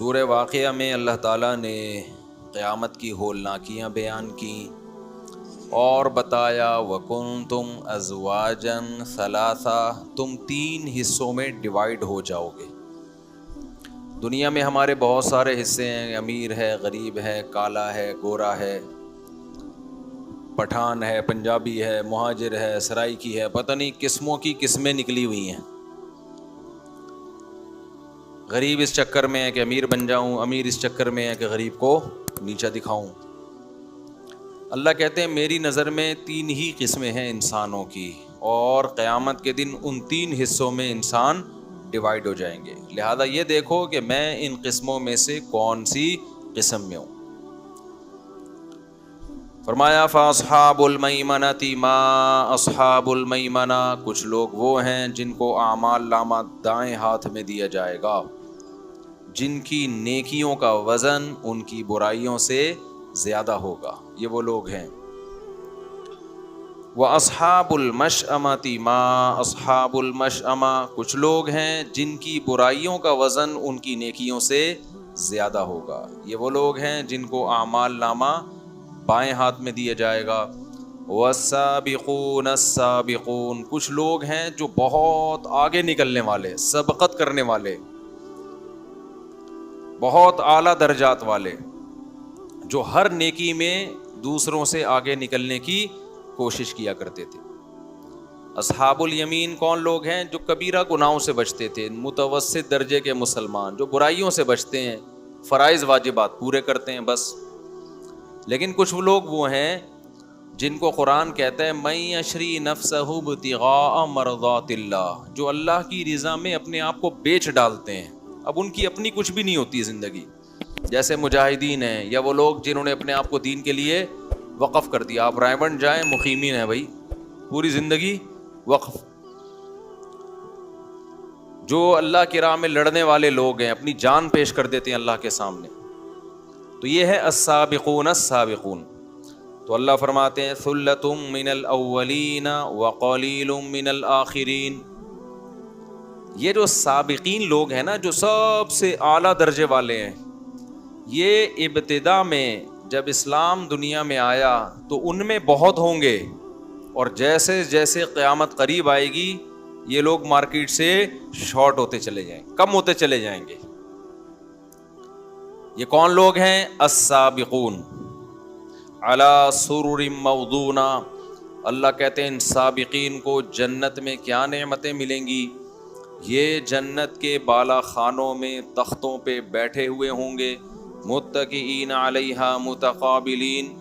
سورہ واقعہ میں اللہ تعالیٰ نے قیامت کی ہولناکیاں بیان کی اور بتایا وَكُنْتُمْ أَزْوَاجًا ثَلَاثًا، تم 3 حصوں میں ڈیوائیڈ ہو جاؤ گے۔ دنیا میں ہمارے بہت سارے حصے ہیں، امیر ہے، غریب ہے، کالا ہے، گورا ہے، پٹھان ہے، پنجابی ہے، مہاجر ہے، سرائیکی ہے، پتہ نہیں قسموں کی قسمیں نکلی ہوئی ہیں۔ غریب اس چکر میں ہے کہ امیر بن جاؤں، امیر اس چکر میں ہے کہ غریب کو نیچا دکھاؤں۔ اللہ کہتے ہیں میری نظر میں 3 ہی قسمیں ہیں انسانوں کی، اور قیامت کے دن ان 3 حصوں میں انسان ڈیوائیڈ ہو جائیں گے۔ لہذا یہ دیکھو کہ میں ان قسموں میں سے کون سی قسم میں ہوں۔ فرمایا فَأَصْحَابُ الْمَيْمَنَةِ مَا أَصْحَابُ الْمَيْمَنَةِ، کچھ لوگ وہ ہیں جن کو اعمال نامہ دائیں ہاتھ میں دیا جائے گا، جن کی نیکیوں کا وزن ان کی برائیوں سے زیادہ ہوگا، یہ وہ لوگ ہیں۔ وَأَصْحَابُ الْمَشْأَمَةِ مَا أَصْحَابُ الْمَشْأَمَةِ، کچھ لوگ ہیں جن کی برائیوں کا وزن ان کی نیکیوں سے زیادہ ہوگا، یہ وہ لوگ ہیں جن کو اعمال نامہ بائیں ہاتھ میں دیا جائے گا۔ وَالسَّابِقُونَ السَّابِقُونَ، کچھ لوگ ہیں جو بہت آگے نکلنے والے، سبقت کرنے والے، بہت اعلیٰ درجات والے، جو ہر نیکی میں دوسروں سے آگے نکلنے کی کوشش کیا کرتے تھے۔ اصحاب الیمین کون لوگ ہیں؟ جو کبیرہ گناہوں سے بچتے تھے، متوسط درجے کے مسلمان، جو برائیوں سے بچتے ہیں، فرائض واجبات پورے کرتے ہیں بس۔ لیکن کچھ لوگ وہ ہیں جن کو قرآن کہتا ہے مَن یشری نفسہ ابتغاء مرضات اللہ، جو اللہ کی رضا میں اپنے آپ کو بیچ ڈالتے ہیں۔ اب ان کی اپنی کچھ بھی نہیں ہوتی زندگی، جیسے مجاہدین ہیں یا وہ لوگ جنہوں نے اپنے آپ کو دین کے لیے وقف کر دیا۔ آپ رائے بنڈ جائیں، مقیمین ہیں بھائی، پوری زندگی وقف۔ جو اللہ کی راہ میں لڑنے والے لوگ ہیں، اپنی جان پیش کر دیتے ہیں اللہ کے سامنے، تو یہ ہے السابقون السابقون۔ تو اللہ فرماتے ہیں ثلۃ من الاولین وقلیل من الآخرین، یہ جو سابقین لوگ ہیں نا، جو سب سے اعلیٰ درجے والے ہیں، یہ ابتدا میں جب اسلام دنیا میں آیا تو ان میں بہت ہوں گے، اور جیسے جیسے قیامت قریب آئے گی یہ لوگ مارکیٹ سے شارٹ ہوتے چلے جائیں، کم ہوتے چلے جائیں گے۔ یہ کون لوگ ہیں؟ السابقون علی سرر موضونہ۔ اللہ کہتے ہیں ان سابقین کو جنت میں کیا نعمتیں ملیں گی؟ یہ جنت کے بالا خانوں میں تختوں پہ بیٹھے ہوئے ہوں گے، متکئین علیہا متقابلین،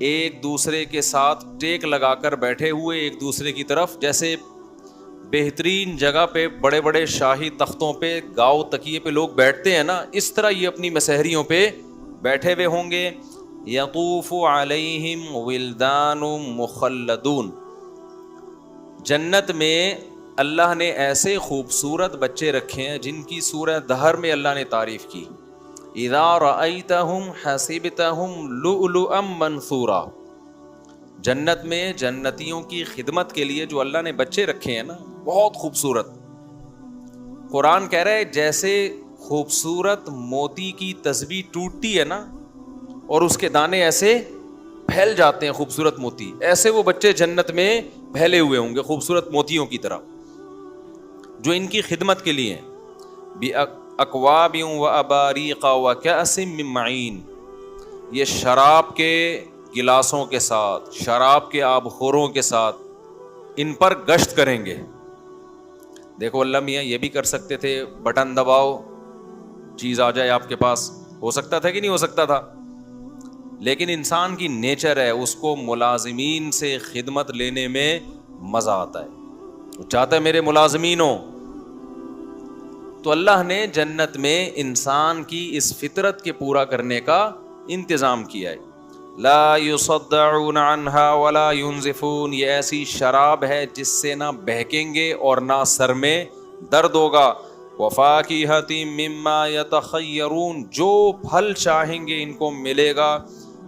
ایک دوسرے کے ساتھ ٹیک لگا کر بیٹھے ہوئے ایک دوسرے کی طرف، جیسے بہترین جگہ پہ بڑے بڑے شاہی تختوں پہ گاؤ تکیے پہ لوگ بیٹھتے ہیں نا، اس طرح یہ اپنی مسہریوں پہ بیٹھے ہوئے ہوں گے۔ یطوف علیہم ولدان مخلدون، جنت میں اللہ نے ایسے خوبصورت بچے رکھے ہیں جن کی سورہ دہر میں اللہ نے تعریف کی، اذا رأیتہم حسبتہم لؤلؤا منثورا۔ جنت میں جنتیوں کی خدمت کے لیے جو اللہ نے بچے رکھے ہیں نا، بہت خوبصورت۔ قرآن کہہ رہا ہے جیسے خوبصورت موتی کی تسبیح ٹوٹتی ہے نا، اور اس کے دانے ایسے پھیل جاتے ہیں، خوبصورت موتی، ایسے وہ بچے جنت میں پھیلے ہوئے ہوں گے خوبصورت موتیوں کی طرح، جو ان کی خدمت کے لیے بِأَكْوَابٍ وَأَبَارِيقَ وَكَأْسٍ مِّن مَّعِينٍ، یہ شراب کے گلاسوں کے ساتھ، شراب کے آب خوروں کے ساتھ ان پر گشت کریں گے۔ دیکھو اللہ میاں یہ بھی کر سکتے تھے، بٹن دباؤ چیز آ جائے آپ کے پاس، ہو سکتا تھا کہ نہیں ہو سکتا تھا؟ لیکن انسان کی نیچر ہے، اس کو ملازمین سے خدمت لینے میں مزہ آتا ہے، وہ چاہتا ہے میرے ملازمین ہوں۔ تو اللہ نے جنت میں انسان کی اس فطرت کے پورا کرنے کا انتظام کیا ہے۔ لا يصدعون عنها ولا ينزفون، یہ ایسی شراب ہے جس سے نہ بہکیں گے اور نہ سر میں درد ہوگا۔ وفاکہۃ مما یتخیرون، جو پھل چاہیں گے ان کو ملے گا۔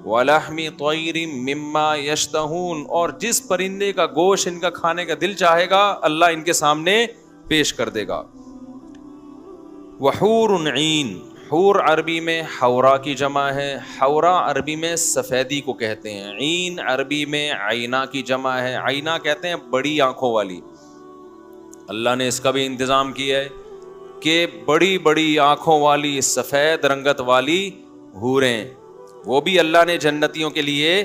ولحم طیر مما یشتہون، اور جس پرندے کا گوشت ان کا کھانے کا دل چاہے گا اللہ ان کے سامنے پیش کر دے گا۔ وحور عین، حور عربی میں حورا کی جمع ہے، حورا عربی میں سفیدی کو کہتے ہیں، عین عربی میں عینا کی جمع ہے، عینا کہتے ہیں بڑی آنکھوں والی. اللہ نے اس کا بھی انتظام کیا ہے کہ بڑی بڑی آنکھوں والی سفید رنگت والی حوریں وہ بھی اللہ نے جنتیوں کے لیے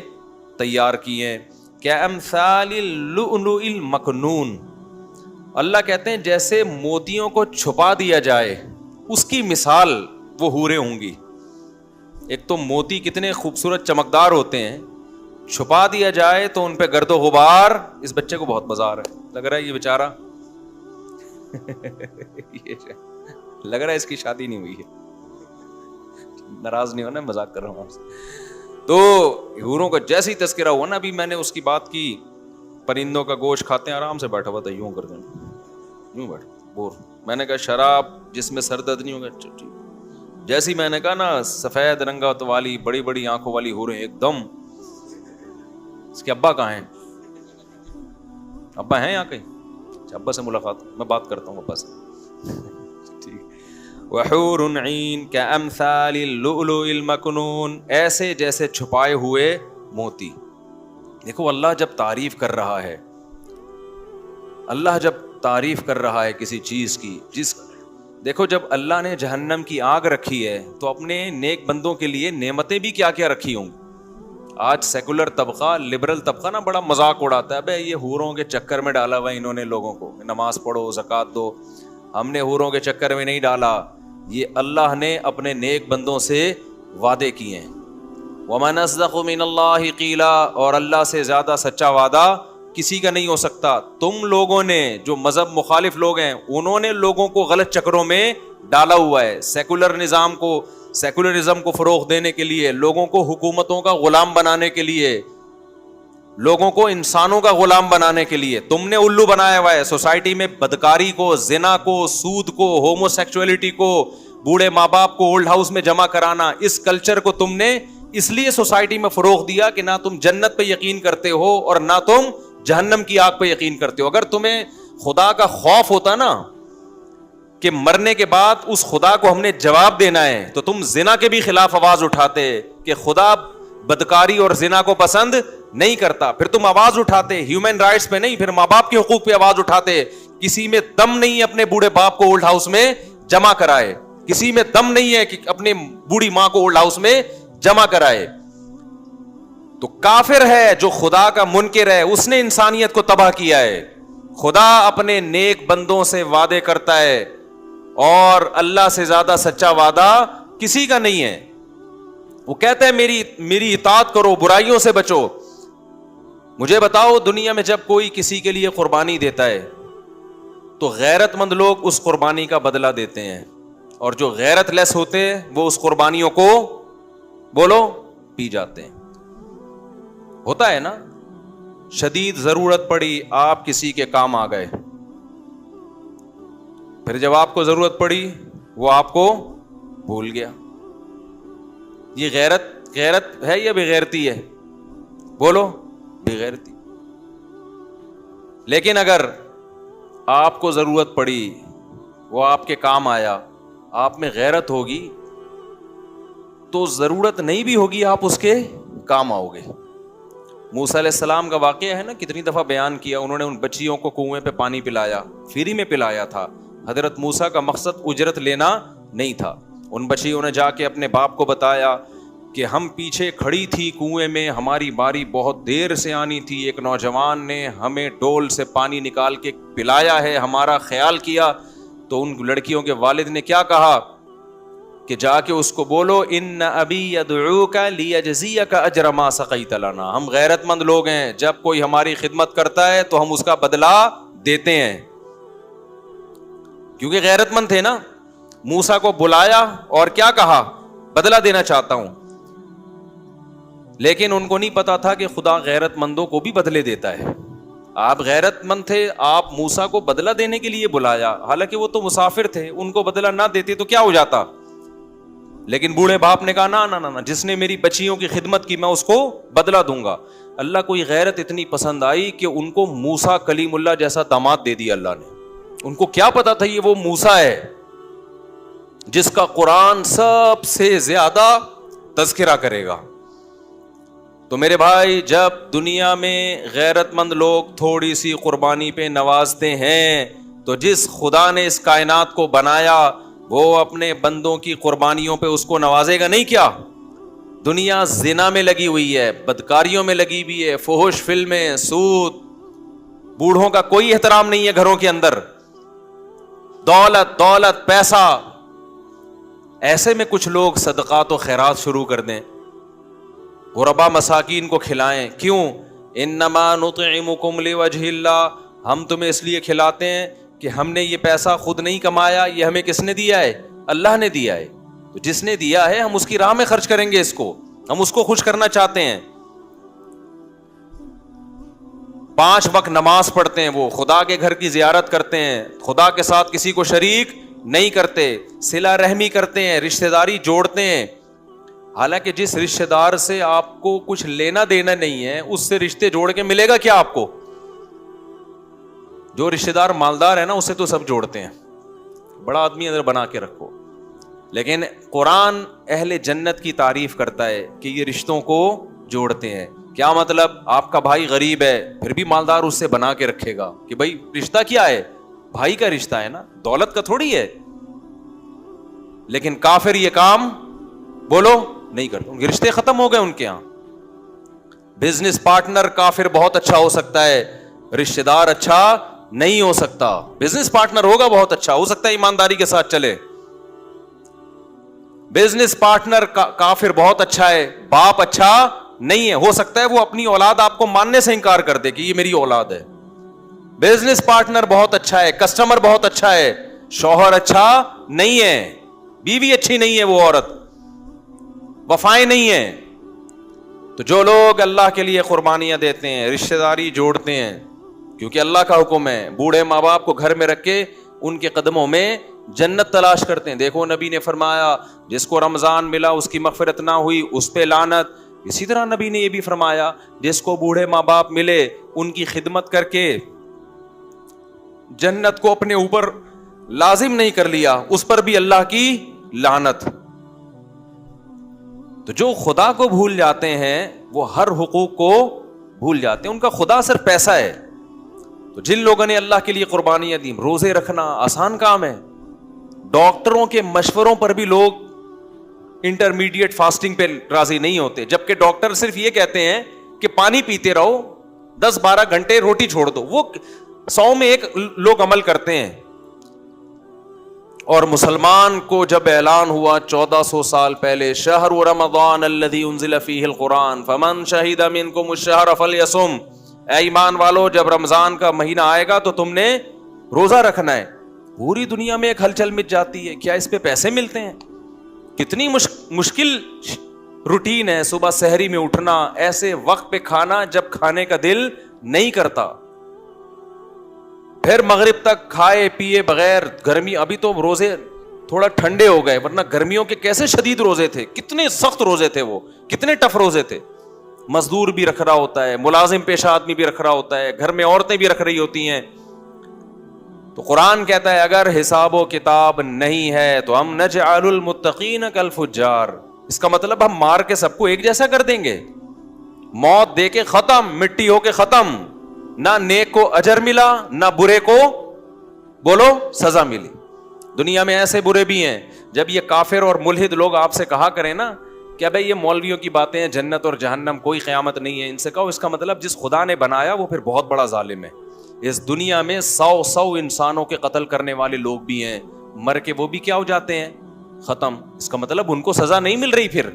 تیار کی ہیں. کامثال اللؤلؤ المکنون، اللہ کہتے ہیں جیسے موتیوں کو چھپا دیا جائے اس کی مثال وہ حوریں ہوں گی. ایک تو موتی کتنے خوبصورت چمکدار ہوتے ہیں، چھپا دیا جائے تو ان پہ گرد و غبار. اس بچے کو بہت مزہ آ رہا ہے، لگ رہا ہے یہ بیچارہ لگ رہا ہے اس کی شادی نہیں ہوئی ہے. ناراض نہیں ہونا، مذاق کر رہا ہوں آپ سے. تو حوروں کا جیسے ہی تذکرہ ہوا نا، ابھی میں نے اس کی بات کی، پرندوں کا گوشت کھاتے ہیں، آرام سے بیٹھا ہوا تھا، یوں کر دیں یوں بیٹھ بور. میں نے کہا شراب جس میں سر درد نہیں ہوگا. جیسے ہی میں نے کہا نا سفید رنگت والی بڑی بڑی آنکھوں والی حوریں، ایک دم اس کے ابا کہاں ہیں؟ ابا ہیں یہاں کہیں؟ ابا سے ملاقات، میں بات کرتا ہوں ابا سے. وحور عین کامثال اللؤلؤ المکنون، ایسے جیسے چھپائے ہوئے موتی. دیکھو اللہ جب تعریف کر رہا ہے، اللہ جب تعریف کر رہا ہے کسی چیز کی، دیکھو جب اللہ نے جہنم کی آگ رکھی ہے تو اپنے نیک بندوں کے لیے نعمتیں بھی کیا کیا رکھی ہوں. آج سیکولر طبقہ، لبرل طبقہ نا بڑا مذاق اڑاتا ہے، بھائی یہ حوروں کے چکر میں ڈالا ہوا انہوں نے لوگوں کو، نماز پڑھو زکوٰۃ دو. ہم نے حوروں کے چکر میں نہیں ڈالا، یہ اللہ نے اپنے نیک بندوں سے وعدے کیے ہیں. وَمَنْ أَصْدَقُ مِنَ اللَّهِ قِيلًا، اور اللہ سے زیادہ سچا وعدہ کسی کا نہیں ہو سکتا. تم لوگوں نے، جو مذہب مخالف لوگ ہیں، انہوں نے لوگوں کو غلط چکروں میں ڈالا ہوا ہے. سیکولر نظام کو، سیکولرزم کو فروغ دینے کے لیے، لوگوں کو حکومتوں کا غلام بنانے کے لیے، لوگوں کو انسانوں کا غلام بنانے کے لیے تم نے الو بنایا ہوا ہے. سوسائٹی میں بدکاری کو، زنا کو، سود کو، ہومو سیکچولیٹی کو، بوڑھے ماں باپ کو اولڈ ہاؤس میں جمع کرانا، اس کلچر کو تم نے اس لیے سوسائٹی میں فروغ دیا کہ نہ تم جنت پہ یقین کرتے ہو اور نہ تم جہنم کی آگ پہ یقین کرتے ہو. اگر تمہیں خدا کا خوف ہوتا نا کہ مرنے کے بعد اس خدا کو ہم نے جواب دینا ہے، تو تم زنا کے بھی خلاف آواز اٹھاتے کہ خدا بدکاری اور زنا کو پسند نہیں کرتا. پھر تم آواز اٹھاتے ہیومن رائٹس پہ نہیں، پھر ماں باپ کے حقوق پہ آواز اٹھاتے. کسی میں دم نہیں ہے اپنے بوڑھے باپ کو اولڈ ہاؤس میں جمع کرائے، کسی میں دم نہیں ہے کہ اپنے بوڑھی ماں کو اولڈ ہاؤس میں جمع کرائے. تو کافر ہے جو خدا کا منکر ہے، اس نے انسانیت کو تباہ کیا ہے. خدا اپنے نیک بندوں سے وعدے کرتا ہے اور اللہ سے زیادہ سچا وعدہ کسی کا نہیں ہے. وہ کہتا ہے میری اطاعت کرو، برائیوں سے بچو. مجھے بتاؤ دنیا میں جب کوئی کسی کے لیے قربانی دیتا ہے تو غیرت مند لوگ اس قربانی کا بدلہ دیتے ہیں، اور جو غیرت لیس ہوتے ہیں وہ اس قربانیوں کو بولو پی جاتے ہیں. ہوتا ہے نا، شدید ضرورت پڑی، آپ کسی کے کام آ گئے، پھر جب آپ کو ضرورت پڑی وہ آپ کو بھول گیا. یہ غیرت ہے یا بغیرتی ہے؟ بولو بغیرتی. لیکن اگر آپ کو ضرورت پڑی، وہ آپ کے کام آیا، آپ میں غیرت ہوگی تو ضرورت نہیں بھی ہوگی آپ اس کے کام آؤ گے. موسیٰ علیہ السلام کا واقعہ ہے نا، کتنی دفعہ بیان کیا. انہوں نے ان بچیوں کو کنویں پہ پانی پلایا، فری میں پلایا تھا. حضرت موسیٰ کا مقصد اجرت لینا نہیں تھا. ان بچیوں نے جا کے اپنے باپ کو بتایا کہ ہم پیچھے کھڑی تھی کنویں میں، ہماری باری بہت دیر سے آنی تھی، ایک نوجوان نے ہمیں ڈول سے پانی نکال کے پلایا ہے، ہمارا خیال کیا. تو ان لڑکیوں کے والد نے کیا کہا کہ جا کے اس کو بولو ان ابی یدعوک لیجزیک اجر ما سقیت لنا. ہم غیرت مند لوگ ہیں، جب کوئی ہماری خدمت کرتا ہے تو ہم اس کا بدلہ دیتے ہیں، کیونکہ غیرت مند تھے نا. موسیٰ کو بلایا اور کیا کہا؟ بدلہ دینا چاہتا ہوں. لیکن ان کو نہیں پتا تھا کہ خدا غیرت مندوں کو بھی بدلے دیتا ہے. آپ غیرت مند تھے، آپ موسیٰ کو بدلہ دینے کے لیے بلایا، حالانکہ وہ تو مسافر تھے، ان کو بدلہ نہ دیتے تو کیا ہو جاتا. لیکن بوڑھے باپ نے کہا نہ، جس نے میری بچیوں کی خدمت کی میں اس کو بدلہ دوں گا. اللہ کو یہ غیرت اتنی پسند آئی کہ ان کو موسیٰ کلیم اللہ جیسا داماد دے دیا اللہ نے. ان کو کیا پتا تھا یہ وہ موسیٰ ہے. جس کا قرآن سب سے زیادہ تذکرہ کرے گا. تو میرے بھائی, جب دنیا میں غیرت مند لوگ تھوڑی سی قربانی پہ نوازتے ہیں تو جس خدا نے اس کائنات کو بنایا وہ اپنے بندوں کی قربانیوں پہ اس کو نوازے گا نہیں کیا؟ دنیا زنا میں لگی ہوئی ہے, بدکاریوں میں لگی ہوئی ہے, فحش فلمیں, سود, بوڑھوں کا کوئی احترام نہیں ہے گھروں کے اندر, دولت پیسہ. ایسے میں کچھ لوگ صدقات و خیرات شروع کر دیں, غربا مساکین کو کھلائیں. کیوں؟ انما نطعمکم لوجہ اللہ, ہم تمہیں اس لیے کھلاتے ہیں کہ ہم نے یہ پیسہ خود نہیں کمایا, یہ ہمیں کس نے دیا ہے؟ اللہ نے دیا ہے. تو جس نے دیا ہے ہم اس کی راہ میں خرچ کریں گے, اس کو ہم اس کو خوش کرنا چاہتے ہیں. 5 وقت نماز پڑھتے ہیں, وہ خدا کے گھر کی زیارت کرتے ہیں, خدا کے ساتھ کسی کو شریک نہیں کرتے, صلہ رحمی کرتے ہیں, رشتہ داری جوڑتے ہیں. حالانکہ جس رشتہ دار سے آپ کو کچھ لینا دینا نہیں ہے اس سے رشتے جوڑ کے ملے گا کیا آپ کو؟ جو رشتہ دار مالدار ہے نا اسے تو سب جوڑتے ہیں, بڑا آدمی اندر بنا کے رکھو. لیکن قرآن اہل جنت کی تعریف کرتا ہے کہ یہ رشتوں کو جوڑتے ہیں. کیا مطلب؟ آپ کا بھائی غریب ہے پھر بھی مالدار اس سے بنا کے رکھے گا کہ بھائی رشتہ کیا ہے؟ بھائی کا رشتہ ہے نا, دولت کا تھوڑی ہے. لیکن کافر یہ کام بولو نہیں کرتے, ان کے رشتے ختم ہو گئے ان کے یہاں. بزنس پارٹنر کافر بہت اچھا ہو سکتا ہے, رشتہ دار اچھا نہیں ہو سکتا. بزنس پارٹنر ہوگا بہت اچھا, ہو سکتا ہے ایمانداری کے ساتھ چلے. بزنس پارٹنر کافر بہت اچھا ہے, باپ اچھا نہیں ہے, ہو سکتا ہے وہ اپنی اولاد آپ کو ماننے سے انکار کر دے کہ یہ میری اولاد ہے. بزنس پارٹنر بہت اچھا ہے, کسٹمر بہت اچھا ہے, شوہر اچھا نہیں ہے, بیوی اچھی نہیں ہے, وہ عورت وفائیں نہیں ہے. تو جو لوگ اللہ کے لیے قربانیاں دیتے ہیں, رشتہ داری جوڑتے ہیں, کیونکہ اللہ کا حکم ہے, بوڑھے ماں باپ کو گھر میں رکھ کے ان کے قدموں میں جنت تلاش کرتے ہیں. دیکھو نبی نے فرمایا جس کو رمضان ملا اس کی مغفرت نہ ہوئی اس پہ لعنت. اسی طرح نبی نے یہ بھی فرمایا جس کو بوڑھے ماں باپ ملے ان کی خدمت کر کے جنت کو اپنے اوپر لازم نہیں کر لیا اس پر بھی اللہ کی لعنت. تو جو خدا کو بھول جاتے ہیں وہ ہر حقوق کو بھول جاتے ہیں, ان کا خدا صرف پیسہ ہے. تو جن لوگوں نے اللہ کے لیے قربانیاں دی, روزے رکھنا آسان کام ہے, ڈاکٹروں کے مشوروں پر بھی لوگ انٹرمیڈیٹ فاسٹنگ پہ راضی نہیں ہوتے, جبکہ ڈاکٹر صرف یہ کہتے ہیں کہ پانی پیتے رہو, 10-12 گھنٹے روٹی چھوڑ دو. وہ 100 میں 1 لوگ عمل کرتے ہیں. اور مسلمان کو جب اعلان ہوا 1400 سال پہلے, شہر رمضان الذی انزل فیہ القرآن فمن شہد منکم الشہر فلیصم, اے ایمان والو جب رمضان کا مہینہ آئے گا تو تم نے روزہ رکھنا ہے. پوری دنیا میں ایک ہلچل مچ جاتی ہے, کیا اس پہ پیسے ملتے ہیں؟ کتنی مشکل روٹین ہے, صبح سحری میں اٹھنا, ایسے وقت پہ کھانا جب کھانے کا دل نہیں کرتا, پھر مغرب تک کھائے پیے بغیر. گرمی, ابھی تو روزے تھوڑا ٹھنڈے ہو گئے, ورنہ گرمیوں کے کیسے شدید روزے تھے, کتنے سخت روزے تھے وہ, کتنے ٹف روزے تھے. مزدور بھی رکھ رہا ہوتا ہے, ملازم پیشہ آدمی بھی رکھ رہا ہوتا ہے, گھر میں عورتیں بھی رکھ رہی ہوتی ہیں. تو قرآن کہتا ہے اگر حساب و کتاب نہیں ہے تو ہم نجعل المتقین کالفجار, اس کا مطلب ہم مار کے سب کو ایک جیسا کر دیں گے, موت دے کے ختم, مٹی ہو کے ختم. نہ نیک کو اجر ملا نہ برے کو بولو سزا ملی. دنیا میں ایسے برے بھی ہیں, جب یہ کافر اور ملحد لوگ آپ سے کہا کریں نا کہ بھائی یہ مولویوں کی باتیں ہیں, جنت اور جہنم کوئی قیامت نہیں ہے, ان سے کہو اس کا مطلب جس خدا نے بنایا وہ پھر بہت بڑا ظالم ہے. اس دنیا میں 100 انسانوں کے قتل کرنے والے لوگ بھی ہیں, مر کے وہ بھی کیا ہو جاتے ہیں, ختم. اس کا مطلب ان کو سزا نہیں مل رہی. پھر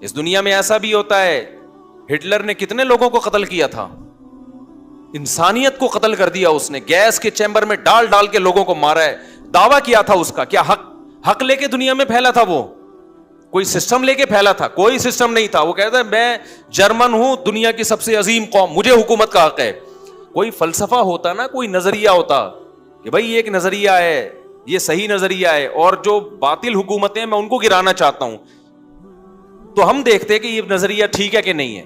اس دنیا میں ایسا بھی ہوتا ہے, ہٹلر نے کتنے لوگوں کو قتل کیا تھا, انسانیت کو قتل کر دیا اس نے, گیس کے چیمبر میں ڈال کے لوگوں کو مارا ہے. دعویٰ کیا تھا اس کا, کیا حق لے کے دنیا میں پھیلا تھا, وہ کوئی سسٹم لے کے پھیلا تھا؟ کوئی سسٹم نہیں تھا. وہ کہتا ہے میں جرمن ہوں, دنیا کی سب سے عظیم قوم, مجھے حکومت کا حق ہے. کوئی فلسفہ ہوتا نا, کوئی نظریہ ہوتا کہ بھائی یہ ایک نظریہ ہے, یہ صحیح نظریہ ہے, اور جو باطل حکومتیں میں ان کو گرانا چاہتا ہوں, تو ہم دیکھتے کہ یہ نظریہ ٹھیک ہے کہ نہیں ہے.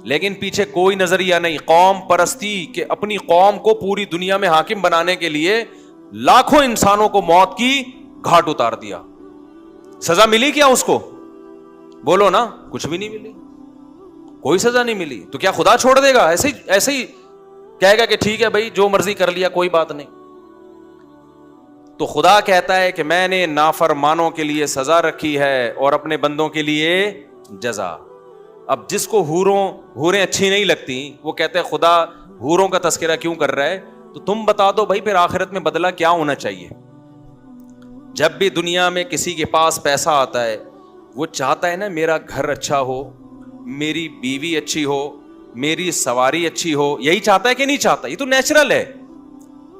لیکن پیچھے کوئی نظریہ نہیں, قوم پرستی, کہ اپنی قوم کو پوری دنیا میں حاکم بنانے کے لیے لاکھوں انسانوں کو موت کی گھاٹ اتار دیا. سزا ملی کیا اس کو؟ بولو نا, کچھ بھی نہیں ملی, کوئی سزا نہیں ملی. تو کیا خدا چھوڑ دے گا؟ ایسے ہی کہے گا کہ ٹھیک ہے بھائی جو مرضی کر لیا کوئی بات نہیں. تو خدا کہتا ہے کہ میں نے نافرمانوں کے لیے سزا رکھی ہے اور اپنے بندوں کے لیے جزا. اب جس کو حوریں اچھی نہیں لگتی وہ کہتے ہیں خدا حوروں کا تذکرہ کیوں کر رہا ہے؟ تو تم بتا دو بھائی پھر آخرت میں بدلہ کیا ہونا چاہیے؟ جب بھی دنیا میں کسی کے پاس پیسہ آتا ہے وہ چاہتا ہے نا میرا گھر اچھا ہو, میری بیوی اچھی ہو, میری سواری اچھی ہو. یہی چاہتا ہے کہ نہیں چاہتا؟ یہ تو نیچرل ہے.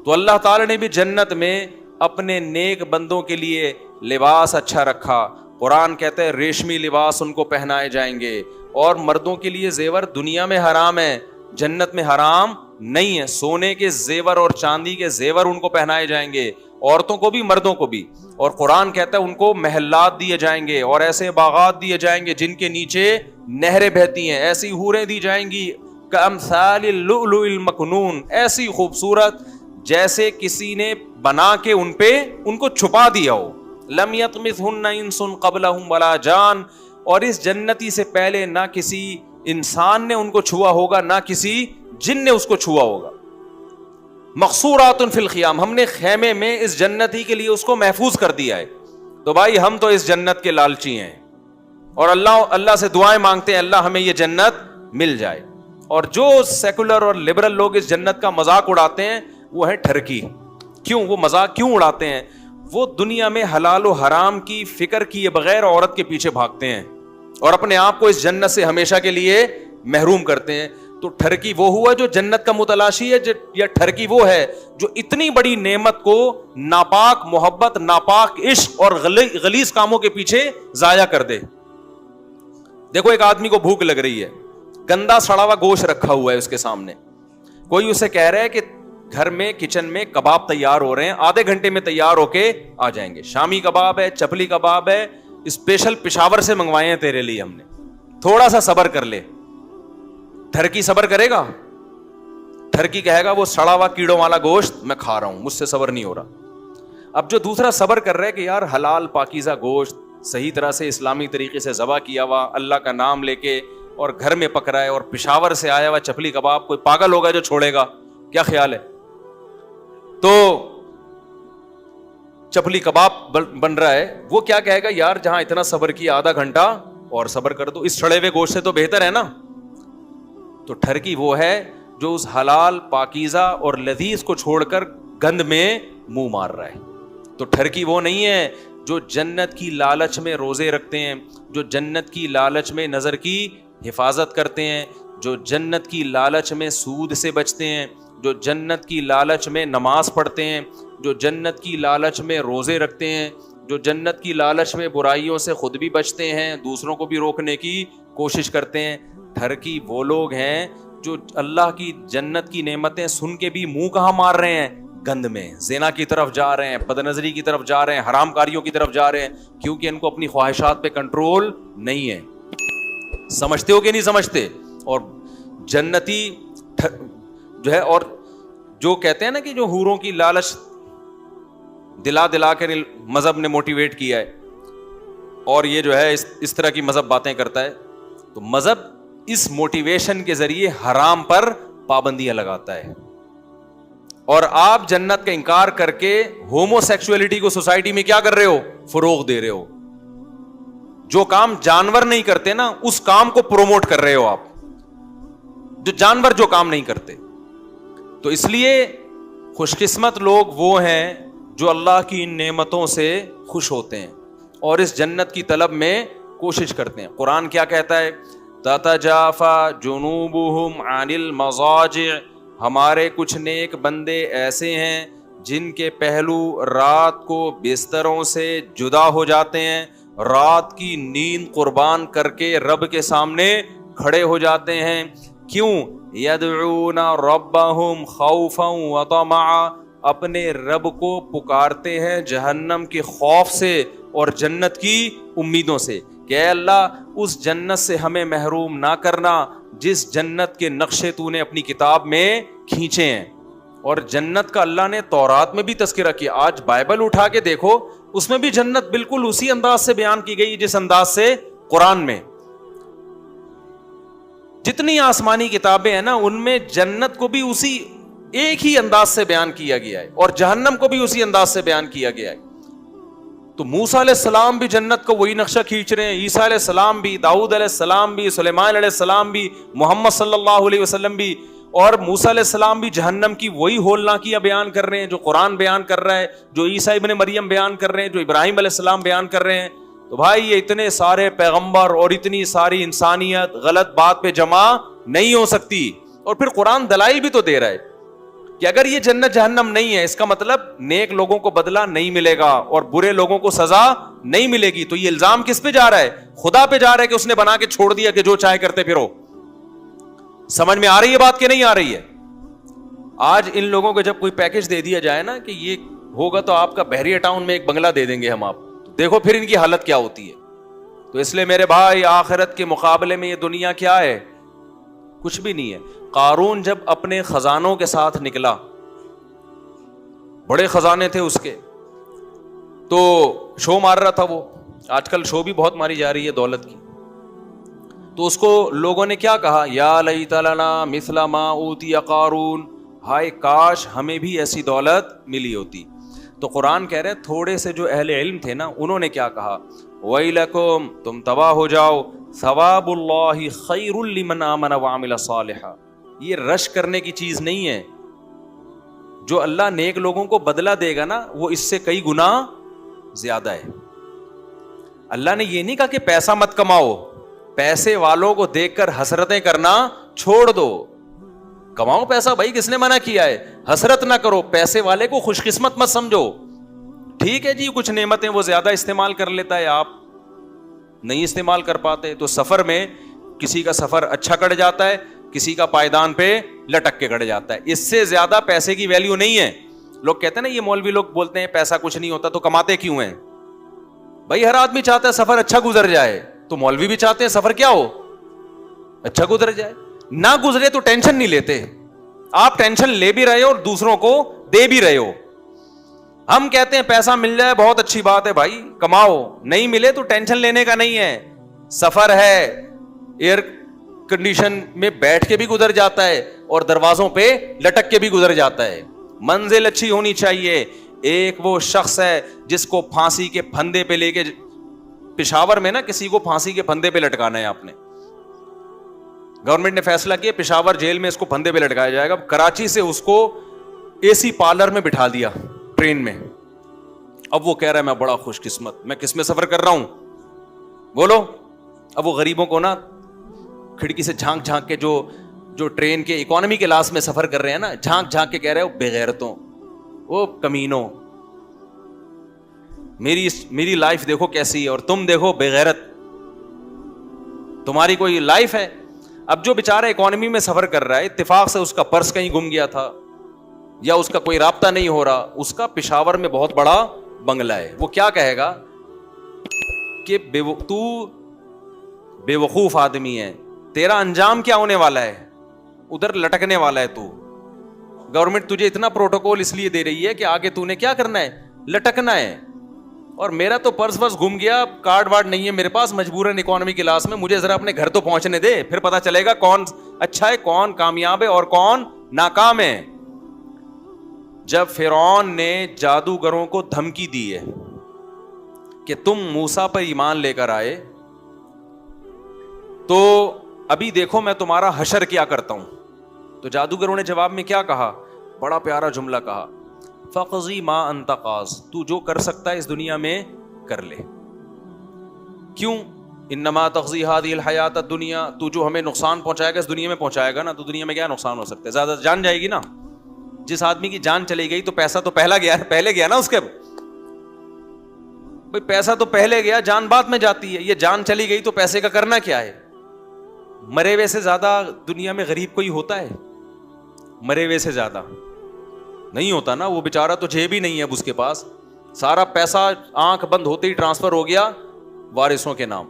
تو اللہ تعالی نے بھی جنت میں اپنے نیک بندوں کے لیے لباس اچھا رکھا. قرآن کہتا ہے ریشمی لباس ان کو پہنائے جائیں گے. اور مردوں کے لیے زیور دنیا میں حرام ہے, جنت میں حرام نہیں ہے. سونے کے زیور اور چاندی کے زیور ان کو پہنائے جائیں گے, عورتوں کو بھی مردوں کو بھی. اور قرآن کہتا ہے ان کو محلات دیے جائیں گے اور ایسے باغات دیے جائیں گے جن کے نیچے نہریں بہتی ہیں. ایسی حوریں دی جائیں گی کامثال اللؤلؤ المکنون, ایسی خوبصورت جیسے کسی نے بنا کے ان کو چھپا دیا ہو. لم یطمثہن انس قبلہم ولا جان, اور اس جنتی سے پہلے نہ کسی انسان نے ان کو چھوا ہوگا نہ کسی جن نے اس کو چھوا ہوگا. مقصورات فی الخیام, ہم نے خیمے میں اس جنتی کے لیے اس کو محفوظ کر دیا ہے. تو بھائی ہم تو اس جنت کے لالچی ہیں اور اللہ سے دعائیں مانگتے ہیں اللہ ہمیں یہ جنت مل جائے. اور جو سیکولر اور لبرل لوگ اس جنت کا مذاق اڑاتے ہیں وہ ہے ٹھرکی. کیوں وہ مذاق کیوں اڑاتے ہیں؟ وہ دنیا میں حلال و حرام کی فکر کیے بغیر عورت کے پیچھے بھاگتے ہیں اور اپنے آپ کو اس جنت سے ہمیشہ کے لیے محروم کرتے ہیں. تو ٹھرکی وہ ہوا جو جنت کا متلاشی ہے, یا ٹھرکی وہ ہے جو اتنی بڑی نعمت کو ناپاک محبت, ناپاک عشق اور غلیظ کاموں کے پیچھے ضائع کر دے. دیکھو ایک آدمی کو بھوک لگ رہی ہے, گندا سڑا ہوا گوشت رکھا ہوا ہے اس کے سامنے, کوئی اسے کہہ رہا ہے کہ گھر میں کچن میں کباب تیار ہو رہے ہیں, آدھے گھنٹے میں تیار ہو کے آ جائیں گے. شامی کباب ہے, چپلی کباب ہے, اسپیشل پشاور سے منگوائے ہیں تیرے لیے ہم نے, تھوڑا سا صبر کر لے. ٹھرکی صبر کرے گا؟ ٹھرکی کہے گا وہ سڑا ہوا کیڑوں والا گوشت میں کھا رہا ہوں, مجھ سے صبر نہیں ہو رہا. اب جو دوسرا صبر کر رہا ہے کہ یار حلال پاکیزہ گوشت صحیح طرح سے اسلامی طریقے سے ذبح کیا ہوا, اللہ کا نام لے کے, اور گھر میں پک رہا ہے, اور پشاور سے آیا ہوا چپلی کباب, کوئی پاگل ہوگا جو چھوڑے گا؟ کیا خیال ہے؟ تو چپلی کباب بن رہا ہے, وہ کیا کہے گا یار جہاں اتنا صبر کیا آدھا گھنٹہ اور صبر کر دو, اس سڑے ہوئے گوشت سے تو بہتر ہے نا. تو ٹھرکی وہ ہے جو اس حلال پاکیزہ اور لذیذ کو چھوڑ کر گند میں منہ مار رہا ہے. تو ٹھرکی وہ نہیں ہے جو جنت کی لالچ میں روزے رکھتے ہیں, جو جنت کی لالچ میں نظر کی حفاظت کرتے ہیں, جو جنت کی لالچ میں سود سے بچتے ہیں, جو جنت کی لالچ میں نماز پڑھتے ہیں, جو جنت کی لالچ میں روزے رکھتے ہیں, جو جنت کی لالچ میں برائیوں سے خود بھی بچتے ہیں, دوسروں کو بھی روکنے کی کوشش کرتے ہیں. ٹھرکی وہ لوگ ہیں جو اللہ کی جنت کی نعمتیں سن کے بھی منہ کہاں مار رہے ہیں؟ گند میں, زنا کی طرف جا رہے ہیں, بد نظری کی طرف جا رہے ہیں, حرام کاریوں کی طرف جا رہے ہیں, کیونکہ ان کو اپنی خواہشات پہ کنٹرول نہیں ہے. سمجھتے ہو کہ نہیں سمجھتے؟ اور جنتی جو ہے, اور جو کہتے ہیں نا کہ جو حوروں کی لالچ دلا کر مذہب نے موٹیویٹ کیا ہے, اور یہ جو ہے اس طرح کی مذہب باتیں کرتا ہے, تو مذہب اس موٹیویشن کے ذریعے حرام پر پابندیاں لگاتا ہے. اور آپ جنت کا انکار کر کے ہومو سیکسولیٹی کو سوسائٹی میں کیا کر رہے ہو؟ فروغ دے رہے ہو. جو کام جانور نہیں کرتے نا اس کام کو پروموٹ کر رہے ہو آپ, جو جانور جو کام نہیں کرتے. تو اس لیے خوش قسمت لوگ وہ ہیں جو اللہ کی ان نعمتوں سے خوش ہوتے ہیں اور اس جنت کی طلب میں کوشش کرتے ہیں. قرآن کیا کہتا ہے؟ تتجافى جنوبهم عن المضاجع, ہمارے کچھ نیک بندے ایسے ہیں جن کے پہلو رات کو بستروں سے جدا ہو جاتے ہیں, رات کی نیند قربان کر کے رب کے سامنے کھڑے ہو جاتے ہیں. کیوں؟ یدعون ربهم خوفا وطمعا, اپنے رب کو پکارتے ہیں جہنم کے خوف سے اور جنت کی امیدوں سے کہ اے اللہ اس جنت سے ہمیں محروم نہ کرنا جس جنت کے نقشے تو نے اپنی کتاب میں کھینچے ہیں. اور جنت کا اللہ نے تورات میں بھی تذکرہ کیا. آج بائبل اٹھا کے دیکھو اس میں بھی جنت بالکل اسی انداز سے بیان کی گئی جس انداز سے قرآن میں. جتنی آسمانی کتابیں ہیں نا ان میں جنت کو بھی اسی ایک ہی انداز سے بیان کیا گیا ہے اور جہنم کو بھی اسی انداز سے بیان کیا گیا ہے. تو موسیٰ علیہ السلام بھی جنت کو وہی نقشہ کھینچ رہے ہیں, عیسیٰ علیہ السلام بھی, داؤد علیہ السلام بھی, سلیمان علیہ السلام بھی, محمد صلی اللہ علیہ وسلم بھی, اور موسیٰ علیہ السلام بھی جہنم کی وہی ہولناکیاں بیان کر رہے ہیں جو قرآن بیان کر رہا ہے, جو عیسیٰ ابن مریم بیان کر رہے ہیں, جو ابراہیم علیہ السلام بیان کر رہے ہیں. تو بھائی یہ اتنے سارے پیغمبر اور اتنی ساری انسانیت غلط بات پہ جمع نہیں ہو سکتی. اور پھر قرآن دلائل بھی تو دے رہا ہے کہ اگر یہ جنت جہنم نہیں ہے اس کا مطلب نیک لوگوں کو بدلہ نہیں ملے گا اور برے لوگوں کو سزا نہیں ملے گی. تو یہ الزام کس پہ جا رہا ہے؟ خدا پہ جا رہا ہے کہ اس نے بنا کے چھوڑ دیا کہ جو چاہے کرتے پھرو. سمجھ میں آ رہی ہے بات کہ نہیں آ رہی ہے؟ آج ان لوگوں کو جب کوئی پیکج دے دیا جائے نا کہ یہ ہوگا تو آپ کا بحریہ ٹاؤن میں ایک بنگلہ دے دیں گے ہم آپ, دیکھو پھر ان کی حالت کیا ہوتی ہے. تو اس لیے میرے بھائی آخرت کے مقابلے میں یہ دنیا کیا ہے؟ کچھ بھی نہیں ہے. قارون جب اپنے خزانوں کے ساتھ نکلا, بڑے خزانے تھے اس کے, تو شو مار رہا تھا وہ. آج کل شو بھی بہت ماری جا رہی ہے دولت کی. تو اس کو لوگوں نے کیا کہا؟ یا لیت لنا مثل ما اوتی قارون, ہائے کاش ہمیں بھی ایسی دولت ملی ہوتی. تو قرآن کہہ رہے ہیں تھوڑے سے جو اہل علم تھے نا انہوں نے کیا کہا؟ ویلکم, تم تباہ ہو جاؤ, ثواب اللہ خیر لمن آمن وعمل صالحا. یہ رش کرنے کی چیز نہیں ہے. جو اللہ نیک لوگوں کو بدلہ دے گا نا وہ اس سے کئی گنا زیادہ ہے. اللہ نے یہ نہیں کہا کہ پیسہ مت کماؤ, پیسے والوں کو دیکھ کر حسرتیں کرنا چھوڑ دو. کماؤ پیسہ بھائی, کس نے منع کیا ہے؟ حسرت نہ کرو, پیسے والے کو خوش قسمت مت سمجھو. ٹھیک ہے جی کچھ نعمتیں وہ زیادہ استعمال کر لیتا ہے, آپ نہیں استعمال کر پاتے. تو سفر میں کسی کا سفر اچھا کٹ جاتا ہے, کسی کا پائیدان پہ لٹک کے کٹ جاتا ہے. اس سے زیادہ پیسے کی ویلیو نہیں ہے. لوگ کہتے ہیں نا یہ مولوی لوگ بولتے ہیں پیسہ کچھ نہیں ہوتا, تو کماتے کیوں ہیں؟ بھائی ہر آدمی چاہتا ہے سفر اچھا گزر جائے, تو مولوی بھی چاہتے ہیں سفر کیا ہو, اچھا گزر جائے. نہ گزرے تو ٹینشن نہیں لیتے. آپ ٹینشن لے بھی رہے ہو اور دوسروں کو دے بھی رہے ہو. ہم کہتے ہیں پیسہ مل جائے بہت اچھی بات ہے بھائی, کماؤ, نہیں ملے تو ٹینشن لینے کا نہیں ہے. سفر ہے, ایئر کنڈیشن میں بیٹھ کے بھی گزر جاتا ہے اور دروازوں پہ لٹک کے بھی گزر جاتا ہے. منزل اچھی ہونی چاہیے. ایک وہ شخص ہے جس کو پھانسی کے پھندے پہ لے کے, پشاور میں نا کسی کو پھانسی کے پھندے پہ لٹکانا ہے, آپ نے گورنمنٹ نے فیصلہ کیا پشاور جیل میں اس کو پھندے پہ لٹکایا جائے گا. کراچی سے اس کو اے سی پارلر میں بٹھا دیا ٹرین میں. اب وہ کہہ رہا ہے میں بڑا خوش قسمت, میں کس میں سفر کر رہا ہوں بولو. اب وہ غریبوں کو نا کھڑکی سے جھانک جھانک کے, جو ٹرین کے اکانومی کلاس میں سفر کر رہے ہیں نا, جھانک جھانک کے کہہ رہے ہو بے غیرتوں, وہ کمینوں, میری لائف دیکھو کیسی ہے اور تم دیکھو بے غیرت, تمہاری کوئی لائف ہے. اب جو بیچارہ اکانومی میں سفر کر رہا ہے, اتفاق سے اس کا پرس کہیں گم گیا تھا یا اس کا کوئی رابطہ نہیں ہو رہا, اس کا پشاور میں بہت بڑا بنگلہ ہے, وہ کیا کہے گا کہ تو بے وقوف آدمی ہے, تیرا انجام کیا ہونے والا ہے, ادھر لٹکنے والا ہے تو. گورنمنٹ تجھے اتنا پروٹوکول اس لیے دے رہی ہے کہ آگے تو نے کیا کرنا ہے, لٹکنا ہے. اور میرا تو پرس ورس گم گیا, کارڈ وارڈ نہیں ہے میرے پاس, مجبوراً اکانومی کلاس میں, مجھے ذرا اپنے گھر تو پہنچنے دے, پھر پتا چلے گا کون اچھا ہے, کون کامیاب ہے اور کون ناکام ہے. جب فرعون نے جادوگروں کو دھمکی دی ہے کہ تم موسیٰ پر ایمان لے کر آئے تو ابھی دیکھو میں تمہارا حشر کیا کرتا ہوں, تو جادوگروں نے جواب میں کیا کہا؟ بڑا پیارا جملہ کہا, فقضی ما انت قاض, تو جو کر سکتا ہے اس دنیا میں کر لے. کیوں؟ انما تقضی هذه الحیات الدنیا, تو جو ہمیں نقصان پہنچائے گا اس دنیا میں پہنچائے گا نا, تو دنیا میں کیا نقصان ہو سکتا ہے, زیادہ جان جائے گی نا. جس آدمی کی جان چلی گئی تو پیسہ تو پہلے گیا نا اس کے, بھئی پیسہ تو پہلے گیا, جان بعد میں جاتی ہے. یہ جان چلی گئی تو پیسے کا کرنا کیا ہے؟ مرے ہوئے سے زیادہ دنیا میں غریب کوئی ہوتا ہے؟ مرے ہوئے سے زیادہ نہیں ہوتا نا. وہ بیچارہ تو جیب ہی نہیں ہے اب اس کے پاس, سارا پیسہ آنکھ بند ہوتے ہی ٹرانسفر ہو گیا وارثوں کے نام.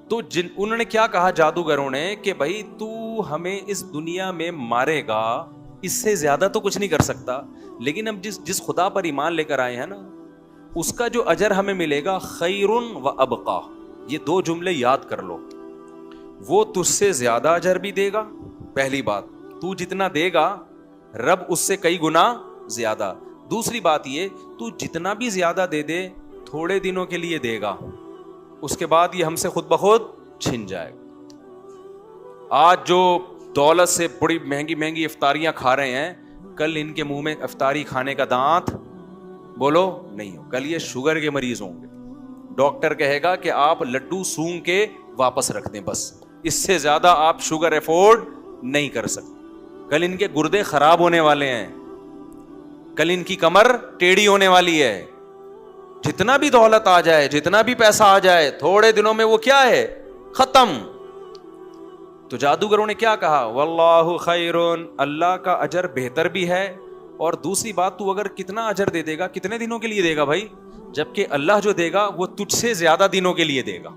تو انہوں نے کیا کہا جادوگروں نے کہ بھائی تو ہمیں اس دنیا میں مارے گا, اس سے زیادہ تو کچھ نہیں کر سکتا, لیکن اب جس خدا پر ایمان لے کر آئے ہیں نا اس کا جو اجر ہمیں ملے گا خیر و ابقا. یہ دو جملے یاد کر لو. وہ تجھ سے زیادہ اجر بھی دے گا, پہلی بات, تو جتنا دے گا رب اس سے کئی گنا زیادہ. دوسری بات یہ, تو جتنا بھی زیادہ دے دے تھوڑے دنوں کے لیے دے گا, اس کے بعد یہ ہم سے خود بخود چھن جائے گا. آج جو دولت سے بڑی مہنگی مہنگی افطاریاں کھا رہے ہیں, کل ان کے منہ میں افطاری کھانے کا دانت بولو نہیں ہو. کل یہ شوگر کے مریض ہوں گے, ڈاکٹر کہے گا کہ آپ لڈو سونگ کے واپس رکھ دیں, بس اس سے زیادہ آپ شوگر افورڈ نہیں کر سکتے. کل ان کے گردے خراب ہونے والے ہیں, کل ان کی کمر ٹیڑھی ہونے والی ہے. جتنا بھی دولت آ جائے, جتنا بھی پیسہ آ جائے, تھوڑے دنوں میں وہ کیا ہے, ختم. تو جادوگروں نے کیا کہا, واللہ خیرون, اللہ کا اجر بہتر بھی ہے. اور دوسری بات, تو اگر کتنا اجر دے دے گا, کتنے دنوں کے لیے دے گا بھائی, جبکہ اللہ جو دے گا وہ تجھ سے زیادہ دنوں کے لیے دے گا.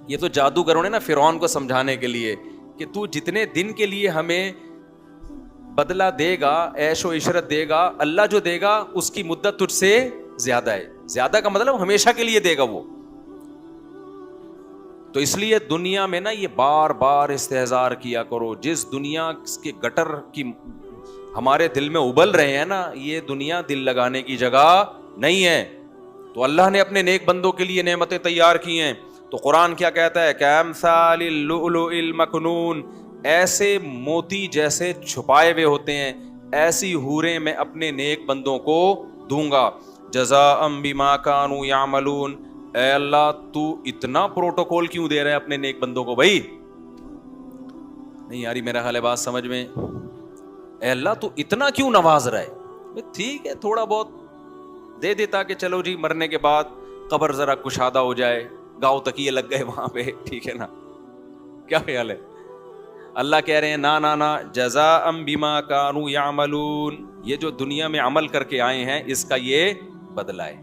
یہ تو جادوگروں نے نا فرعون کو سمجھانے کے لیے کہ تو جتنے دن کے لیے ہمیں بدلہ دے گا, عیش و عشرت دے گا, اللہ جو دے گا اس کی مدت تجھ سے زیادہ ہے. زیادہ کا مطلب ہمیشہ کے لیے دے گا وہ. تو اس لیے دنیا میں نا یہ بار بار استحضار کیا کرو, جس دنیا کے گٹر کی ہمارے دل میں ابل رہے ہیں نا, یہ دنیا دل لگانے کی جگہ نہیں ہے. تو اللہ نے اپنے نیک بندوں کے لیے نعمتیں تیار کی ہیں. تو قرآن کیا کہتا ہے, کامثال اللؤلؤ المکنون, ایسے موتی جیسے چھپائے ہوئے ہوتے ہیں, ایسی حوریں میں اپنے نیک بندوں کو دوں گا. جزاء بما كانوا يعملون, اے اللہ تو اتنا پروٹوکول کیوں دے رہا ہے اپنے نیک بندوں کو بھائی؟ نہیں یاری میرا خیال ہے بات سمجھ میں. اے اللہ تو اتنا کیوں نواز رہا ہے؟ ٹھیک ہے تھوڑا بہت دے دیتا کہ چلو جی مرنے کے بعد قبر ذرا کشادہ ہو جائے, گاؤں تکیے لگ گئے وہاں پہ, ٹھیک ہے نا, کیا خیال ہے؟ اللہ کہہ رہے ہیں نا نا نا, جزاء بما كانوا يعملون, یہ جو دنیا میں عمل کر کے آئے ہیں اس کا یہ بدلہ ہے.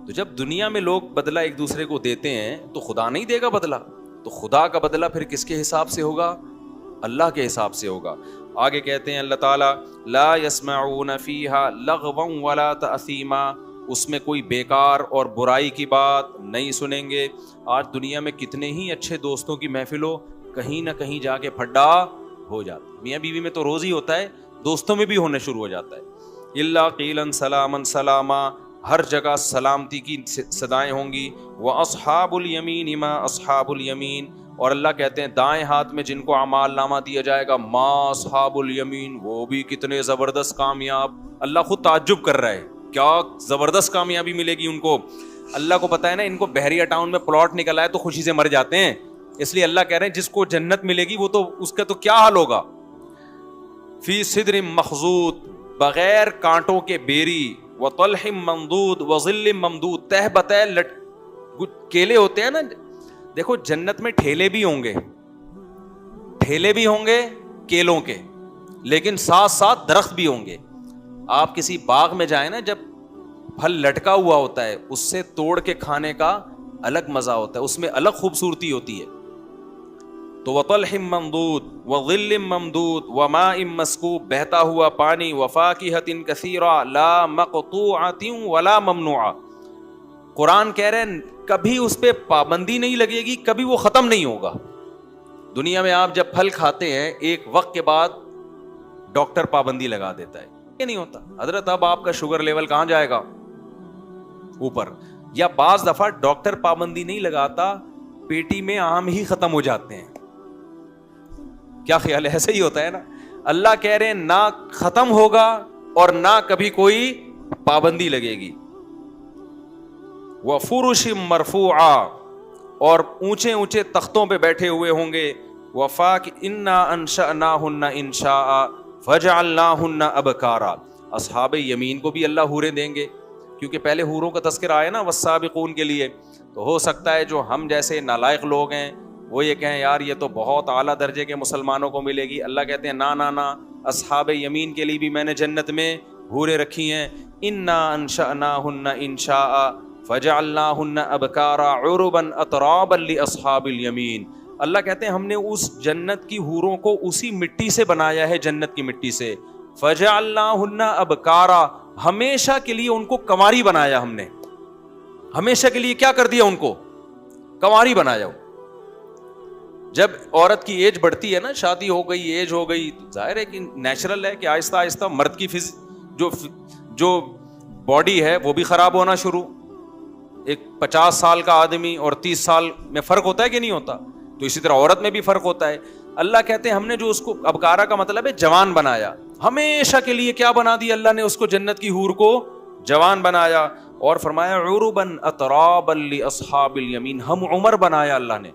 تو جب دنیا میں لوگ بدلہ ایک دوسرے کو دیتے ہیں تو خدا نہیں دے گا بدلہ, تو خدا کا بدلہ پھر کس کے حساب سے ہوگا؟ اللہ کے حساب سے ہوگا. آگے کہتے ہیں اللہ تعالیٰ, لا يسمعون فیہا لغوا ولا تأثیما, اس میں کوئی بیکار اور برائی کی بات نہیں سنیں گے. آج دنیا میں کتنے ہی اچھے دوستوں کی محفل ہو, کہیں نہ کہیں جا کے پھڈا ہو جاتا ہے. میاں بیوی میں تو روز ہی ہوتا ہے, دوستوں میں بھی ہونے شروع ہو جاتا ہے. الا قیلا سلاما سلاما, ہر جگہ سلامتی کی صدائیں ہوں گی. واصحاب الیمین ما اصحاب الیمین, اور اللہ کہتے ہیں دائیں ہاتھ میں جن کو اعمال نامہ دیا جائے گا, ما اصحاب الیمین, وہ بھی کتنے زبردست کامیاب. اللہ خود تعجب کر رہا ہے, کیا زبردست کامیابی ملے گی ان کو. اللہ کو پتا ہے نا ان کو بحریہ ٹاؤن میں پلاٹ نکل آئے تو خوشی سے مر جاتے ہیں, اس لیے اللہ کہہ رہے ہیں جس کو جنت ملے گی وہ تو اس کا تو کیا حال ہوگا. فی صدر مخضود, بغیر کانٹوں کے بیری, وطلح ممدود وظل ممدود, تہ بتہ کیلے ہوتے ہیں نا. دیکھو جنت میں ٹھیلے بھی ہوں گے, ٹھیلے بھی ہوں گے کیلوں کے, لیکن ساتھ ساتھ درخت بھی ہوں گے. آپ کسی باغ میں جائیں نا, جب پھل لٹکا ہوا ہوتا ہے اس سے توڑ کے کھانے کا الگ مزہ ہوتا ہے, اس میں الگ خوبصورتی ہوتی ہے. تو وطلح ممدود وظل ممدود وماء مسکوب, بہتا ہوا پانی, وفاکہۃ کثیرہ لا مقطوعۃ ولا ممنوعہ. قرآن کہہ رہے ہیں کبھی اس پہ پابندی نہیں لگے گی, کبھی وہ ختم نہیں ہوگا. دنیا میں آپ جب پھل کھاتے ہیں ایک وقت کے بعد ڈاکٹر پابندی لگا دیتا ہے, یہ نہیں ہوتا حضرت اب آپ کا شوگر لیول کہاں جائے گا, اوپر. یا بعض دفعہ ڈاکٹر پابندی نہیں لگاتا, پیٹی میں آم ہی ختم ہو جاتے ہیں. کیا خیال ہے, ایسے ہی ہوتا ہے نا. اللہ کہہ رہے ہیں نہ ختم ہوگا اور نہ کبھی کوئی پابندی لگے گی. وفرش مرفوعہ, اور اونچے اونچے تختوں پہ بیٹھے ہوئے ہوں گے. وفاک انا انشأناہن انشاء فجعلناہن ابکارا, اصحاب یمین کو بھی اللہ حوریں دیں گے, کیونکہ پہلے حوروں کا تذکرہ آیا نا والسابقون کے لیے. تو ہو سکتا ہے جو ہم جیسے نالائق لوگ ہیں وہ یہ کہیں یار یہ تو بہت اعلیٰ درجے کے مسلمانوں کو ملے گی. اللہ کہتے ہیں نا نا نا, اصحاب یمین کے لیے بھی میں نے جنت میں حوریں رکھی ہیں. انا انشأناہن انشاء فجعلناہن ابکارا عربا اترابا لاصحاب الیمین. اللہ کہتے ہیں ہم نے اس جنت کی حوروں کو اسی مٹی سے بنایا ہے, جنت کی مٹی سے. فجعلناہن ابکارا, ہمیشہ کے لیے ان کو کنواری بنایا ہم نے, ہمیشہ کے لیے کیا کر دیا, ان کو کنواری بنایا. جب عورت کی ایج بڑھتی ہے نا, شادی ہو گئی, ایج ہو گئی, ظاہر ہے کہ نیچرل ہے کہ آہستہ آہستہ مرد کی جو باڈی ہے وہ بھی خراب ہونا شروع. ایک 50 سال کا آدمی اور 30 سال میں فرق ہوتا ہے کہ نہیں ہوتا, تو اسی طرح عورت میں بھی فرق ہوتا ہے. اللہ کہتے ہیں ہم نے جو اس کو, ابکارا کا مطلب ہے جوان بنایا, ہمیشہ کے لیے کیا بنا دیا اللہ نے اس کو, جنت کی حور کو جوان بنایا. اور فرمایا عرباً اترابا لاصحاب الیمین, ہم عمر بنایا اللہ نے.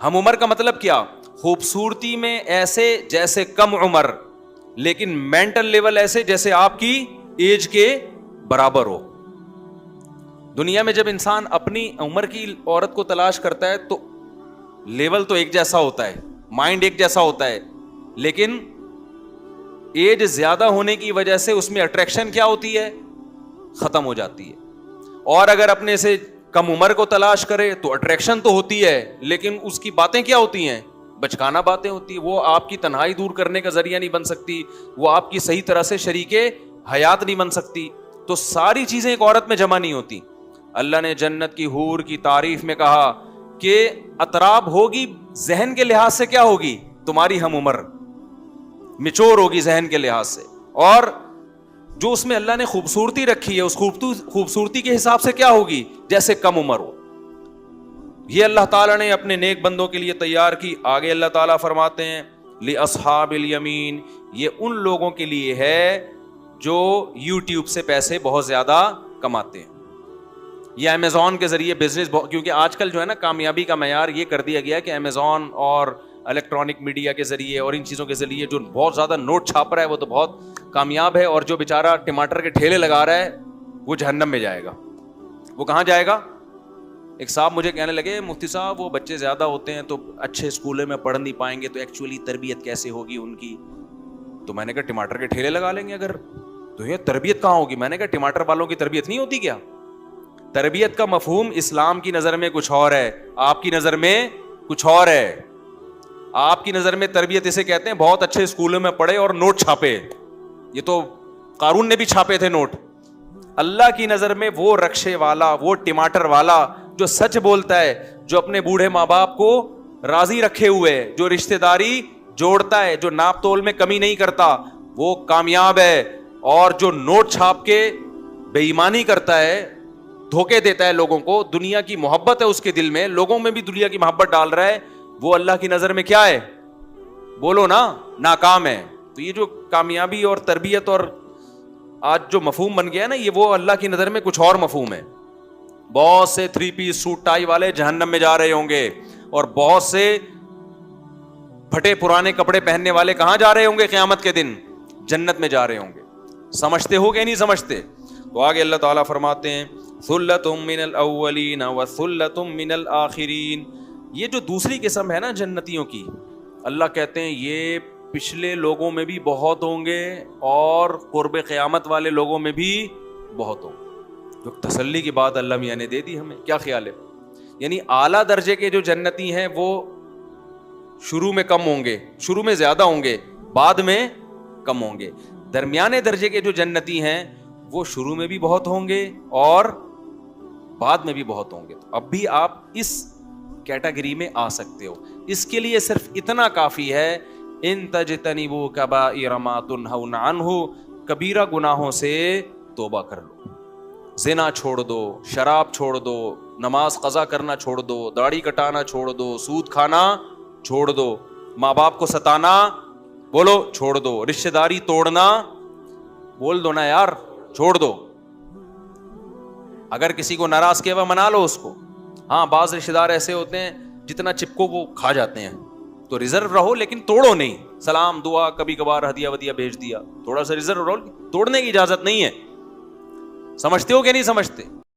ہم عمر کا مطلب کیا, خوبصورتی میں ایسے جیسے کم عمر, لیکن مینٹل لیول ایسے جیسے آپ کی ایج کے برابر ہو. دنیا میں جب انسان اپنی عمر کی عورت کو تلاش کرتا ہے تو لیول تو ایک جیسا ہوتا ہے, مائنڈ ایک جیسا ہوتا ہے, لیکن ایج زیادہ ہونے کی وجہ سے اس میں اٹریکشن کیا ہوتی ہے, ختم ہو جاتی ہے. اور اگر اپنے سے کم عمر کو تلاش کرے تو اٹریکشن تو ہوتی ہے, لیکن اس کی باتیں کیا ہوتی ہیں, بچکانہ باتیں ہوتی ہیں. وہ آپ کی تنہائی دور کرنے کا ذریعہ نہیں بن سکتی, وہ آپ کی صحیح طرح سے شریک حیات نہیں بن سکتی. تو ساری چیزیں ایک عورت میں جمع نہیں ہوتی. اللہ نے جنت کی حور کی تعریف میں کہا کہ اطراب ہوگی, ذہن کے لحاظ سے کیا ہوگی, تمہاری ہم عمر, میچور ہوگی ذہن کے لحاظ سے. اور جو اس میں اللہ نے خوبصورتی رکھی ہے, اس خوبصورتی کے حساب سے کیا ہوگی, جیسے کم عمر ہو. یہ اللہ تعالیٰ نے اپنے نیک بندوں کے لیے تیار کی. آگے اللہ تعالیٰ فرماتے ہیں لِأَصْحَابِ الْيَمِينَ, یہ ان لوگوں کے لیے ہے جو یوٹیوب سے پیسے بہت زیادہ کماتے ہیں. یہ امیزون کے ذریعے بزنس, کیونکہ آج کل جو ہے نا کامیابی کا معیار یہ کر دیا گیا کہ امیزون اور الیکٹرانک میڈیا کے ذریعے اور ان چیزوں کے ذریعے جو بہت زیادہ نوٹ چھاپ رہا ہے وہ تو بہت کامیاب ہے, اور جو بیچارہ ٹماٹر کے ٹھیلے لگا رہا ہے وہ جہنم میں جائے گا. وہ کہاں جائے گا؟ ایک صاحب مجھے کہنے لگے مفتی صاحب وہ بچے زیادہ ہوتے ہیں تو اچھے اسکولوں میں پڑھ نہیں پائیں گے, تو ایکچولی تربیت کیسے ہوگی ان کی؟ تو میں نے کہا ٹماٹر کے ٹھیلے لگا لیں گے اگر, تو یہ تربیت کہاں ہوگی؟ میں نے کہا ٹماٹر والوں کی تربیت نہیں ہوتی کیا؟ تربیت کا مفہوم اسلام کی نظر میں کچھ اور ہے, آپ کی نظر میں کچھ اور ہے. آپ کی نظر میں تربیت اسے کہتے ہیں بہت اچھے اسکولوں میں پڑھے اور نوٹ چھاپے, یہ تو قارون نے بھی چھاپے تھے نوٹ. اللہ کی نظر میں وہ رکشے والا, وہ ٹماٹر والا جو سچ بولتا ہے, جو اپنے بوڑھے ماں باپ کو راضی رکھے ہوئے, جو رشتہ داری جوڑتا ہے, جو ناپ تول میں کمی نہیں کرتا, وہ کامیاب ہے. اور جو نوٹ چھاپ کے بے ایمانی کرتا ہے, دھوکے دیتا ہے لوگوں کو, دنیا کی محبت ہے اس کے دل میں, لوگوں میں بھی دنیا کی محبت ڈال رہا ہے, وہ اللہ کی نظر میں کیا ہے؟ بولو نا, ناکام ہے. تو یہ جو کامیابی اور تربیت اور آج جو مفہوم بن گیا ہے نا, یہ وہ اللہ کی نظر میں کچھ اور مفہوم ہے. بہت سے 3 پیس سوٹ ٹائی والے جہنم میں جا رہے ہوں گے, اور بہت سے پھٹے پرانے کپڑے پہننے والے کہاں جا رہے ہوں گے قیامت کے دن؟ جنت میں جا رہے ہوں گے. سمجھتے ہو کہ نہیں سمجھتے؟ تو آگے اللہ تعالیٰ فرماتے ہیں ثُلَّةٌ مِّنَ الْأَوَّلِينَ وَثُلَّةٌ مِّنَ الْآخِرِينَ. یہ جو دوسری قسم ہے نا جنتیوں کی, اللہ کہتے ہیں یہ پچھلے لوگوں میں بھی بہت ہوں گے اور قرب قیامت والے لوگوں میں بھی بہت ہوں گے. جو تسلی کی بات اللہ میاں نے دے دی ہمیں, کیا خیال ہے؟ یعنی اعلیٰ درجے کے جو جنتی ہیں وہ شروع میں کم ہوں گے, شروع میں زیادہ ہوں گے, بعد میں کم ہوں گے. درمیانے درجے کے جو جنتی ہیں وہ شروع میں بھی بہت ہوں گے اور بعد میں بھی بہت ہوں گے. تو اب بھی آپ اس کیٹیگری میں آ سکتے ہو. اس کے لیے صرف اتنا کافی ہے, ان تجتنبوا کبائر ما تنہون عنہ, کبیرہ گناہوں سے توبہ کر لو, زنا چھوڑ دو, شراب چھوڑ دو, نماز قضا کرنا چھوڑ دو, داڑھی کٹانا چھوڑ دو, سود کھانا چھوڑ دو, ماں باپ کو ستانا بولو چھوڑ دو, رشتہ داری توڑنا بول دو نا یار چھوڑ دو. اگر کسی کو ناراض کیا ہوا منا لو اس کو. ہاں بعض رشتہ دار ایسے ہوتے ہیں جتنا چپکو وہ کھا جاتے ہیں, تو ریزرو رہو لیکن توڑو نہیں. سلام دعا کبھی کبھار ہدیہ ودیہ بھیج دیا, تھوڑا سا ریزرو رہو, توڑنے کی اجازت نہیں ہے. سمجھتے ہو کہ نہیں سمجھتے؟